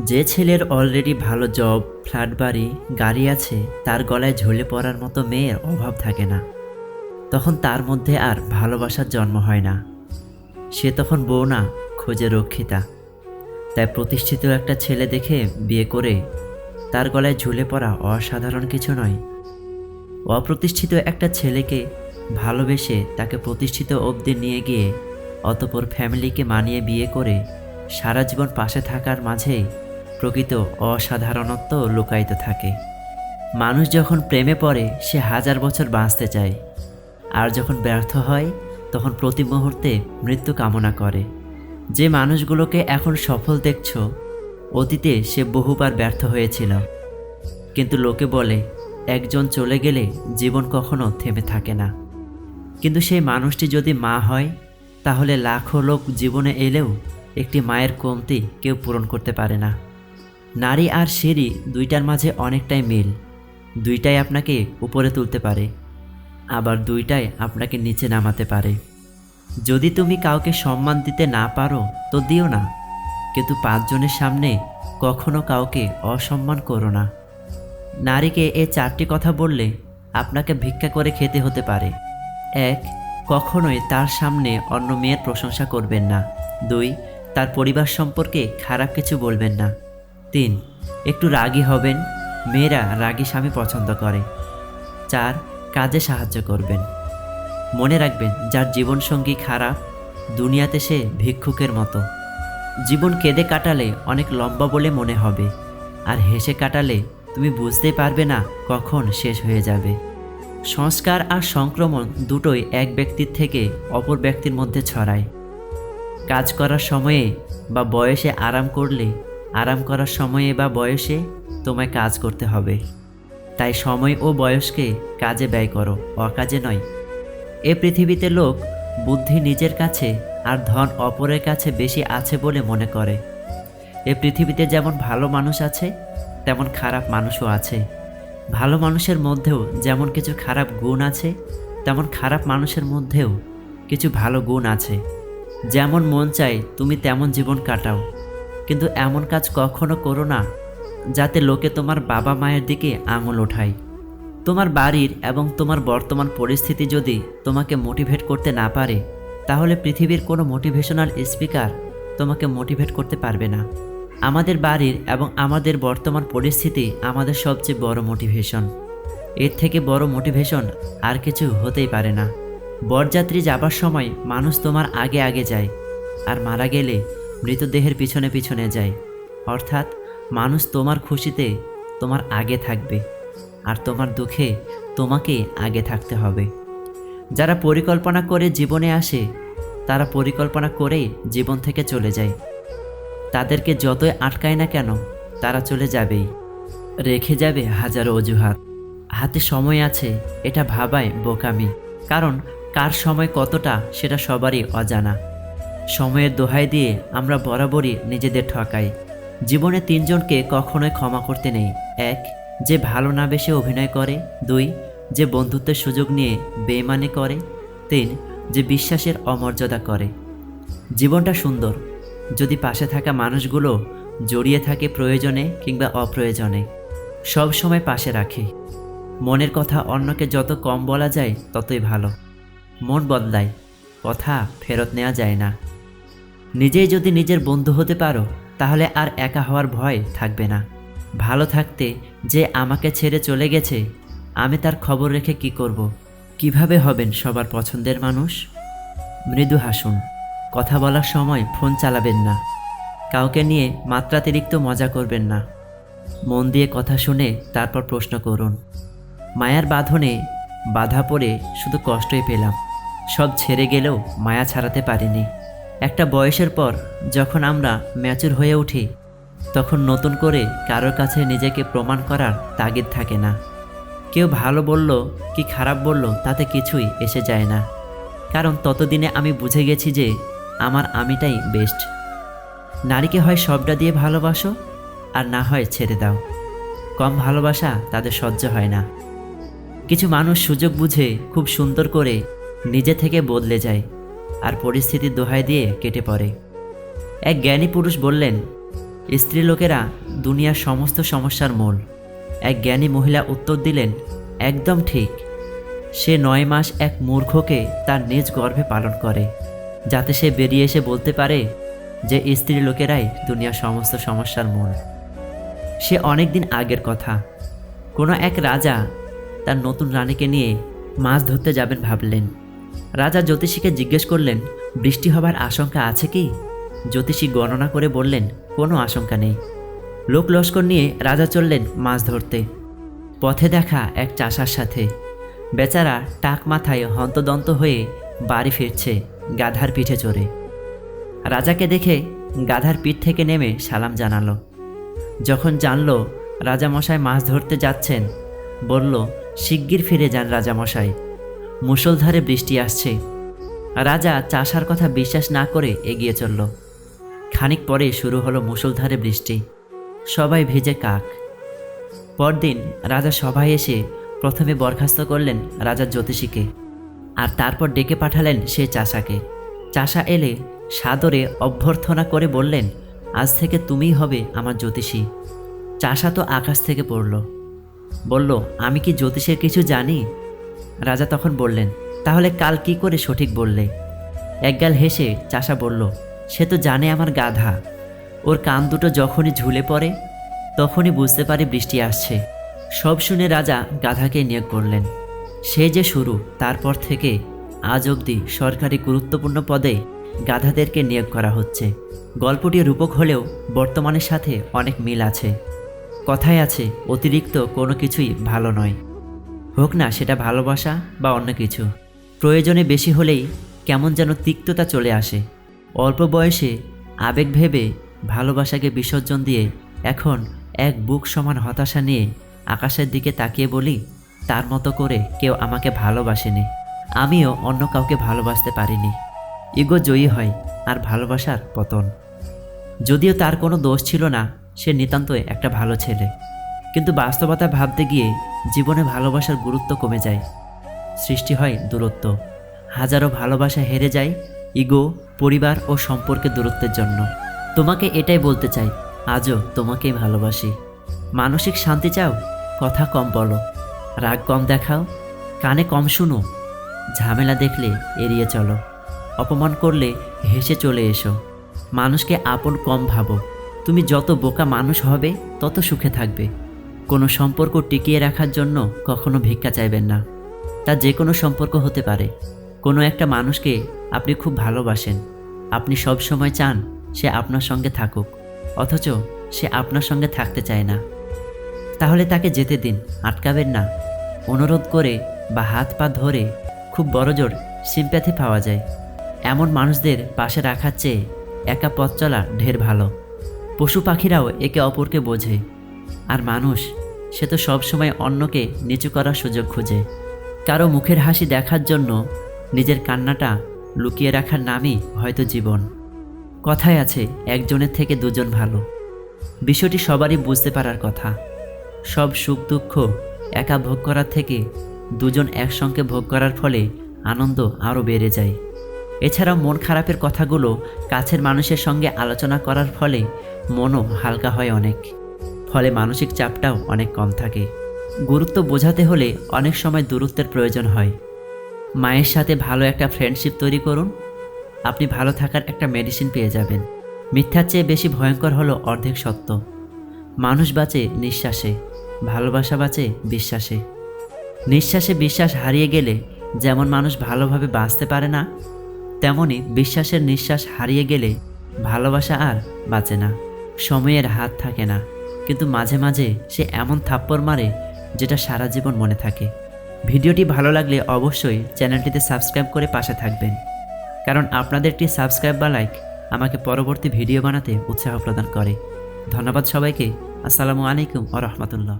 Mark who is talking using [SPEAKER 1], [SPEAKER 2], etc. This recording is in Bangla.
[SPEAKER 1] যে ছেলের অলরেডি ভালো জব, ফ্ল্যাট বাড়ি, গাড়ি আছে, তার গলায় ঝুলে পড়ার মতো মেয়ের অভাব থাকে না। তখন তার মধ্যে আর ভালোবাসার জন্ম হয় না। সে তখন বউ না, খোঁজে রক্ষিতা। তাই প্রতিষ্ঠিত একটা ছেলে দেখে বিয়ে করে তার গলায় ঝুলে পড়া অসাধারণ কিছু নয়। অপ্রতিষ্ঠিত একটা ছেলেকে ভালোবেসে তাকে প্রতিষ্ঠিত অবধি নিয়ে গিয়ে অতঃপর ফ্যামিলিকে মানিয়ে বিয়ে করে সারা জীবন পাশে থাকার মাঝেই প্রকৃত অসাধারণত্ব লুকায়িত থাকে। মানুষ যখন প্রেমে পড়ে সে 1000 বছর বাঁচতে চায়, আর যখন ব্যর্থ হয় তখন প্রতি মুহূর্তে মৃত্যু কামনা করে। যে মানুষগুলোকে এখন সফল দেখছো, অতীতে সে বহুবার ব্যর্থ হয়েছিল। কিন্তু লোকে বলে একজন চলে গেলে জীবন কখনো থেমে থাকে না। কিন্তু সেই মানুষটি যদি মা হয়, তাহলে লাখো লোক জীবনে এলেও একটি মায়ের কমতি কেউ পূরণ করতে পারে না। নারী আর সিঁড়ি দুইটার মাঝে অনেকটাই মিল। দুইটাই আপনাকে উপরে তুলতে পারে, আবার দুইটাই আপনাকে নিচে নামাতে পারে। যদি তুমি কাউকে সম্মান দিতে না পারো তো দিও না, কিন্তু 5 জনের সামনে কখনো কাউকে অসম্মান করো না। নারীকে এই 4টি কথা বললে আপনাকে ভিক্ষা করে খেতে হতে পারে। 1. কখনোই তার সামনে অন্য মেয়ের প্রশংসা করবেন না। 2. তার পরিবার সম্পর্কে খারাপ কিছু বলবেন না। 3. একটু রাগী হবেন, মেয়েরা রাগী স্বামী পছন্দ করে। 4. কাজে সাহায্য করবেন। মনে রাখবেন, যার জীবনসঙ্গী খারাপ, দুনিয়াতে সে ভিক্ষুকের মতো। জীবন কেঁদে কাটালে অনেক লম্বা বলে মনে হবে, আর হেসে কাটালে তুমি বুঝতেই পারবে না কখন শেষ হয়ে যাবে। সংস্কার আর সংক্রমণ দুটোই এক ব্যক্তির থেকে অপর ব্যক্তির মধ্যে ছড়ায়। কাজ করার সময়ে বা বয়সে আরাম করলে, আরাম করার সময়ে বা বয়সে তোমায় কাজ করতে হবে। তাই সময় ও বয়সকে কাজে ব্যয় করো, অকাজে নয়। এ পৃথিবীতে লোক বুদ্ধি নিজের কাছে আর ধন অপরের কাছে বেশি আছে বলে মনে করে। এ পৃথিবীতে যেমন ভালো মানুষ আছে, তেমন খারাপ মানুষও আছে। ভালো মানুষের মধ্যেও যেমন কিছু খারাপ গুণ আছে, তেমন খারাপ মানুষের মধ্যেও কিছু ভালো গুণ আছে। যেমন মন চায় তুমি তেমন জীবন কাটাও, কিন্তু এমন কাজ কখনো করো না যাতে লোকে তোমার বাবা মায়ের দিকে আঙুল ওঠায়। তোমার বাড়ির এবং তোমার বর্তমান পরিস্থিতি যদি তোমাকে মোটিভেট করতে না পারে, তাহলে পৃথিবীর কোনো মোটিভেশনাল স্পিকার তোমাকে মোটিভেট করতে পারবে না। আমাদের বাড়ির এবং আমাদের বর্তমান পরিস্থিতি আমাদের সবচেয়ে বড় মোটিভেশন। এর থেকে বড় মোটিভেশন আর কিছু হতেই পারে না। বরযাত্রী যাবার সময় মানুষ তোমার আগে আগে যায়, আর মারা গেলে মৃতদেহের পিছনে পিছনে যায়। অর্থাৎ মানুষ তোমার খুশিতে তোমার আগে থাকবে, আর তোমার দুঃখে তোমাকে আগে থাকতে হবে। যারা পরিকল্পনা করে জীবনে আসে, তারা পরিকল্পনা করেই জীবন থেকে চলে যায়। তাদেরকে যতই আটকায় না কেন, তারা চলে যাবেই, রেখে যাবে হাজারো অজুহাত। হাতে সময় আছে এটা ভাবায় বোকামি, কারণ কার সময় কতটা সেটা সবারই অজানা। সময়ের দোহাই দিয়ে আমরা বরাবরই নিজেদের ঠকাই। জীবনে 3 জনকে কখনোই ক্ষমা করতে নেই। 1. যে ভালো না বেশে অভিনয় করে। 2. যে বন্ধুত্বের সুযোগ নিয়ে বেইমানি করে। 3. যে বিশ্বাসের অমর্যাদা করে। জীবনটা সুন্দর যদি পাশে থাকা মানুষগুলো জড়িয়ে থাকে প্রয়োজনে কিংবা অপ্রয়োজনে, সব সময় পাশে রাখে। মনের কথা অন্যকে যত কম বলা যায় ততই ভালো। মন বদলায়, কথা ফেরত নেওয়া যায় না। নিজেই যদি নিজের বন্ধু হতে পারো, তাহলে আর একা হওয়ার ভয় থাকবে না। ভালো থাকতে যে আমাকে ছেড়ে চলে গেছে, আমি তার খবর রেখে কি করব? কিভাবে হবেন সবার পছন্দের মানুষ? মৃদু হাসুন। কথা বলার সময় ফোন চালাবেন না। কাউকে নিয়ে মাত্রাতিরিক্ত মজা করবেন না। মন দিয়ে কথা শুনে তারপর প্রশ্ন করুন। মায়ার বাঁধনে বাধা পড়ে শুধু কষ্টই পেলাম। সব ছেড়ে গেলেও মায়া ছাড়াতে পারিনি। একটা বয়সের পর যখন আমরা ম্যাচুর হয়ে উঠি, তখন নতুন করে কারোর কাছে নিজেকে প্রমাণ করার তাগিদ থাকে না। কেউ ভালো বলল কি খারাপ বলল তাতে কিছুই এসে যায় না, কারণ ততদিনে আমি বুঝে গেছি যে আমার আমিটাই বেস্ট। নারীকে হয় সবটা দিয়ে ভালোবাসো, আর না হয় ছেড়ে দাও। কম ভালোবাসা তাদের সহ্য হয় না। কিছু মানুষ সুযোগ বুঝে খুব সুন্দর করে নিজে থেকে বদলে যায়, আর পরিস্থিতির দোহাই দিয়ে কেটে পড়ে। এক জ্ঞানী পুরুষ বললেন, স্ত্রী লোকেরা দুনিয়ার সমস্ত সমস্যার মূল। এক জ্ঞানী মহিলা উত্তর দিলেন, একদম ঠিক। সে 9 মাস এক মূর্খকে তার নিজ গর্ভে পালন করে, যাতে সে বেরিয়ে এসে বলতে পারে যে স্ত্রী লোকেরাই দুনিয়ার সমস্ত সমস্যার মূল। সে অনেক দিন আগের কথা। কোনো এক রাজা তার নতুন রানীকে নিয়ে মাছ ধরতে যাবেন ভাবলেন। রাজা জ্যোতিষীকে জিজ্ঞেস করলেন, বৃষ্টি হবার আশঙ্কা আছে কি? জ্যোতিষী গণনা করে বললেন, কোনো আশঙ্কা নেই। লোক লস্কর নিয়ে রাজা চললেন মাছ ধরতে। পথে দেখা এক চাষার সাথে। বেচারা টাক মাথায় হন্তদন্ত হয়ে বাড়ি ফিরছে গাধার পিঠে চড়ে। রাজাকে দেখে গাধার পিঠ থেকে নেমে সালাম জানালো। যখন জানল রাজামশাই মাছ ধরতে যাচ্ছেন, বলল, শিগগির ফিরে যান রাজামশাই, মুষলধারে বৃষ্টি আসছে। রাজা চাষার কথা বিশ্বাস না করে এগিয়ে চলল। খানিক পরে শুরু হলো মুষলধারে বৃষ্টি। সবাই ভিজে কাক। পরদিন রাজা সভায় এসে প্রথমে বরখাস্ত করলেন রাজা জ্যোতিষীকে, আর তারপর ডেকে পাঠালেন সে চাষাকে। চাষা এলে সাদরে অভ্যর্থনা করে বললেন, আজ থেকে তুমিই হবে আমার জ্যোতিষী। চাষা তো আকাশ থেকে পড়ল, বলল, আমি কি জ্যোতিষের কিছু জানি? রাজা তখন বললেন, তাহলে কাল কি করে সঠিক বললে? একগাল হেসে চাষা বলল, সে তো জানে আমার গাধা। ওর কান দুটো যখনই ঝুলে পড়ে তখনই বুঝতে পারে বৃষ্টি আসছে। সব শুনে রাজা গাধাকে নিয়োগ করলেন। সে যে শুরু, তারপর থেকে আজ অবধি সরকারি গুরুত্বপূর্ণ পদে গাধাদেরকে নিয়োগ করা হচ্ছে। গল্পটি রূপক হলেও বর্তমানের সাথে অনেক মিল আছে। কথায় আছে, অতিরিক্ত কোনো কিছুই ভালো নয়, হোক না সেটা ভালোবাসা বা অন্য কিছু। প্রয়োজনে বেশি হলেই কেমন যেন তিক্ততা চলে আসে। অল্প বয়সে আবেগ ভেবে ভালোবাসাকে বিসর্জন দিয়ে এখন এক বুক সমান হতাশা নিয়ে আকাশের দিকে তাকিয়ে বলি, তার মতো করে কেউ আমাকে ভালোবাসেনি, আমিও অন্য কাউকে ভালোবাসতে পারিনি। ইগো জয়ী হয় আর ভালোবাসার পতন। যদিও তার কোনো দোষ ছিল না, সে নিতান্তই একটা ভালো ছেলে, কিন্তু বাস্তবতা ভাবতে গিয়ে জীবনে ভালোবাসার গুরুত্ব কমে যায়। সৃষ্টি হয় দূরত্ব। হাজারো ভালোবাসা হেরে যায় ইগো, পরিবার ও সম্পর্কের দূরত্বের জন্য। তোমাকে এটাই বলতে চাই, আজও তোমাকেই ভালোবাসি। মানসিক শান্তি চাও? কথা কম বলো, রাগ কম দেখাও, কানে কম শুনো, ঝামেলা দেখলে এড়িয়ে চলো, অপমান করলে হেসে চলে এসো, মানুষকে আপন কম ভাবো। তুমি যত বোকা মানুষ হবে তত সুখে থাকবে। কোনো সম্পর্ক টিকিয়ে রাখার জন্য কখনো ভিক্ষা চাইবেন না। তা যে কোনো সম্পর্ক হতে পারে। কোনো একটা মানুষকে আপনি খুব ভালোবাসেন, আপনি সব সময় চান সে আপনার সঙ্গে থাকুক, অথচ সে আপনার সঙ্গে থাকতে চায় না। তাহলে তাকে যেতে দিন, আটকাবেন না। অনুরোধ করে বা হাত পা ধরে খুব বড়জোর সিম্প্যাথি পাওয়া যায়। এমন মানুষদের পাশে রাখার চেয়ে একা পথ চলা ঢের ভালো। পশু পাখিরাও একে অপরকে বোঝে, আর মানুষ সে তো সবসময় অন্যকে নিচু করার সুযোগ খুঁজে। কারো মুখের হাসি দেখার জন্য নিজের কান্নাটা লুকিয়ে রাখার নামই হয়তো জীবন। কথায় আছে, একজনের থেকে দুজন ভালো। বিষয়টি সবারই বুঝতে পারার কথা। সব সুখ দুঃখ একা ভোগ করার থেকে দুজন একসঙ্গে ভোগ করার ফলে আনন্দ আরও বেড়ে যায়। এছাড়াও মন খারাপের কথাগুলো কাছের মানুষের সঙ্গে আলোচনা করার ফলে মনও হালকা হয় অনেক, ফলে মানসিক চাপটাও অনেক কম থাকে। গুরুত্ব বোঝাতে হলে অনেক সময় দূরত্বের প্রয়োজন হয়। মায়ের সাথে ভালো একটা ফ্রেন্ডশিপ তৈরি করুন, আপনি ভালো থাকার একটা মেডিসিন পেয়ে যাবেন। মিথ্যার চেয়ে বেশি ভয়ঙ্কর হলো অর্ধেক সত্য। মানুষ বাঁচে নিঃশ্বাসে, ভালোবাসা বাঁচে বিশ্বাসে। নিঃশ্বাসে বিশ্বাস হারিয়ে গেলে যেমন মানুষ ভালোভাবে বাঁচতে পারে না, তেমনি বিশ্বাসের নিঃশ্বাস হারিয়ে গেলে ভালোবাসা আর বাঁচে না। সময়ের হাত থাকে না, কিন্তু মাঝে মাঝে সে এমন থাপ্পড় মারে যেটা সারা জীবন মনে থাকে। ভিডিওটি ভালো লাগলে অবশ্যই চ্যানেলটিতে সাবস্ক্রাইব করে পাশে থাকবেন, কারণ আপনাদের একটি সাবস্ক্রাইব বা লাইক আমাকে পরবর্তী ভিডিও বানাতে উৎসাহ প্রদান করে। ধন্যবাদ সবাইকে। আসসালামু আলাইকুম ওয়া রাহমাতুল্লাহ।